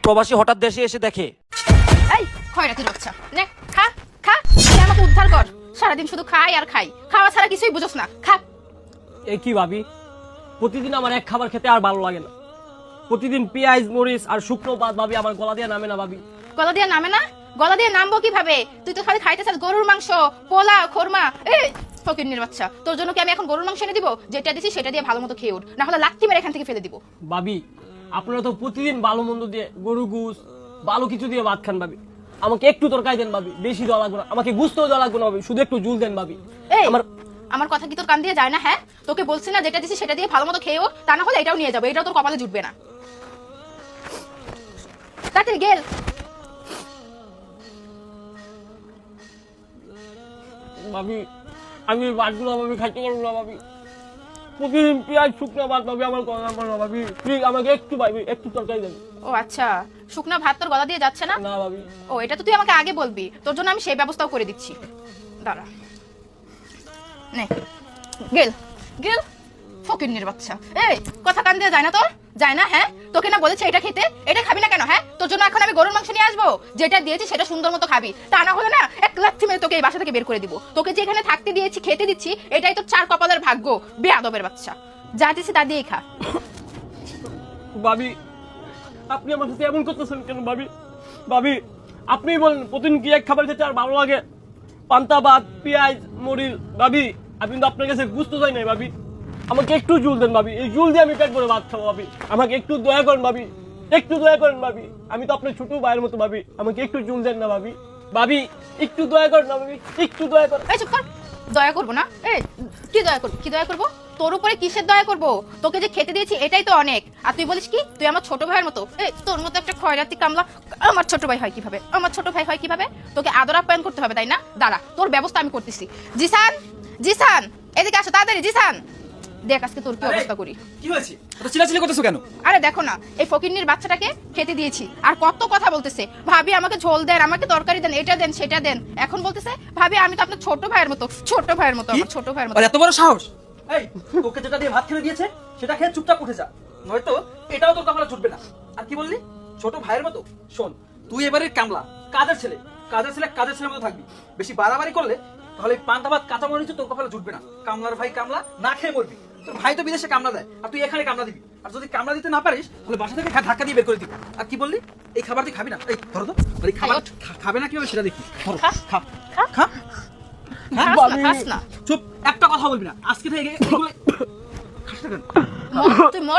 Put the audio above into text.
প্রবাসী হঠাৎ দেশে এসে দেখে এই খয়রাতির বাচ্চা নে খা খা তুই আমাকে উদ্ধার কর সারাদিন শুধু খাই আর খাই খাওয়া ছাড়া কিছুই বুঝোস না খা এ কি ভাবি প্রতিদিন আমার এক খাবার খেতে আর ভালো লাগে না প্রতিদিন পেঁয়াজ মরিচ আর শুকনো ভাত ভাবি আমার গলা দিয়ে নামে না ভাবি গলা দিয়ে নামে না গলা দিয়ে নামবো কিভাবে তুই তো খালি খাইতে চাস গরুর মাংস পোলা খোরমা এই ফকিন্নির বাচ্চা তোর জন্য কি আমি এখন গরুর মাংস এনে দিব যেটা দিছি সেটা দিয়ে ভালো মতো খেয়ে উঠ না হলে লাত্তি মেরে এখান থেকে ফেলে দিব ভাবি আপনারা তো প্রতিদিন ভালো মন্দ দিয়ে গরু গুস ভালো কিছু দিয়ে ভাত খান ভাবি আমাকে একটু তরকারি দেন ভাবি বেশি দেওয়া লাগবে না আমাকে গুস্তও দেওয়া লাগবে না ভাবি শুধু একটু জুল দেন ভাবি এই আমার কথা কি তোর কান দিয়ে যায় না হ্যাঁ তোকে বলছি না যেটা দিছি সেটা দিয়ে ভালো মতো খেয়েও তা না হলে এটাও নিয়ে যাবো এটাও তোর কপালে জুটবে না তাড়াতাড়ি গেল ভাবি আমি ভাতগুলো ভাবি খাইতে পারবো না ভাবি প্রতিদিন পেঁয়াজ শুকনো ভাত ভাবি আমার গলা নামবে না ভাবি প্লিজ আমাকে একটু ভাবি একটু তরকারি দেন ও আচ্ছা শুকনা ভাত তোর গলা দিয়ে যাচ্ছে না না ভাবি ও এটা তো তুই আমাকে আগে বলবি তোর জন্য আমি সেই ব্যবস্থাও করে দিচ্ছি দাঁড়া নে গেল গেল ফকিন্নির বাচ্চা এই কথা কান দিয়ে যায় না তোর যায় না হ্যাঁ তোকে না বলেছে এটা খেতে এটা খাবি না কেন হ্যাঁ তোর জন্য এখন আমি গরুর মাংস নিয়ে আসবো যেটা দিয়েছি সেটা সুন্দর মতো খাবি তা না হলে না এক লাথি মেরে তোকে এই বাসা থেকে বের করে দিব তোকে যে এখানে থাকতে দিয়েছি খেতে দিচ্ছি এটাই তোর চার কপালের ভাগ্য বেয়াদবের বাচ্চা যা দিছি তা দিয়েই খা ভাবি আপনি আমার সাথে এমন করতেছেন কেন ভাবি ভাবি আপনি বলেন প্রতিদিন কি এক খাবার খেতে আর ভালো লাগে পান্তা ভাত পেঁয়াজ মরিচ ভাবি আমি কিন্তু আপনার কাছে বুঝতে চাই নাই ভাবি আমাকে একটু জুল দেন ভাবি এই জুল দিয়ে আমি পেট ভরে ভাত খাবো ভাবি আমাকে একটু দয়া করেন ভাবি একটু দয়া করেন ভাবি আমি তো আপনার ছোট ভাইয়ের মতো ভাবি আমাকে একটু জুল দেন না ভাবি ভাবি একটু দয়া করেন না ভাবি একটু দয়া করেন এই চুপ কর দয়া করবো না এই কি দয়া করবো কি দয়া করবো তোর উপরে কিসের দয়া করবো তোকে যে খেতে দিয়েছি এটাই তো অনেক আর তুই বলিস কি তুই আমার ছোট ভাইয়ের মতো এই তোর মতো একটা খয়রাতি কামলা আমার ছোট ভাই হয় কিভাবে আমার ছোট ভাই হয় কিভাবে তোকে আদর আপ্যায়ন করতে হবে তাই না দাঁড়া তোর ব্যবস্থা আমি করতেছি জিসান জিসান এদিকে আসো তাড়াতাড়ি জিসান দেখ আজকে তোর কি অবস্থা করি কি হয়েছে এত চিল্লাচিল্লি করতেছো কেন আরে দেখো না এই ফকিন্নির বাচ্চাটাকে খেতে দিয়েছি আর কত কথা বলতেছে ভাবি আমাকে ঝোল দেন আমাকে তরকারি দেন এটা দেন সেটা দেন এখন বলতেছে ভাবি আমি তো আপনার ছোট ভাইয়ের মতো আমার ছোট ভাইয়ের মতো আর এত বড় সাহস এই তোকে যেটা দিয়ে ভাত খেতে দিয়েছে সেটা খেয়ে চুপচাপ উঠে যা নয়তো এটাও তোর কপালে জুটবে না আর কি বললি ছোট ভাইয়ের মতো শোন তুই এবারে কামলা কাজের ছেলে কাজের ছেলের মতো থাকবি বেশি বাড়াবাড়ি করলে তাহলে পান্তা ভাত কাঁচা মরিচ তোর কপালে জুটবে না কামলার ভাই কামলা না খেয়ে মরবি তোর ভাই তো বিদেশে কামলা দেয় আর তুই এখানে কামলা দিবি আর যদি কামলা দিতে না পারিস তাহলে বাসা থেকে ধাক্কা দিয়ে বের করে দিবি আর কি বললি এই খাবার তুই খাবি না এই ধরো তো এই খাবার খাবে না কিভাবে সেটা দেখি ধরো খা। খা খা। খা খাস না চুপ একটা কথা বলবি না আজকে থেকে এগুলো খাস না কেন তুই মর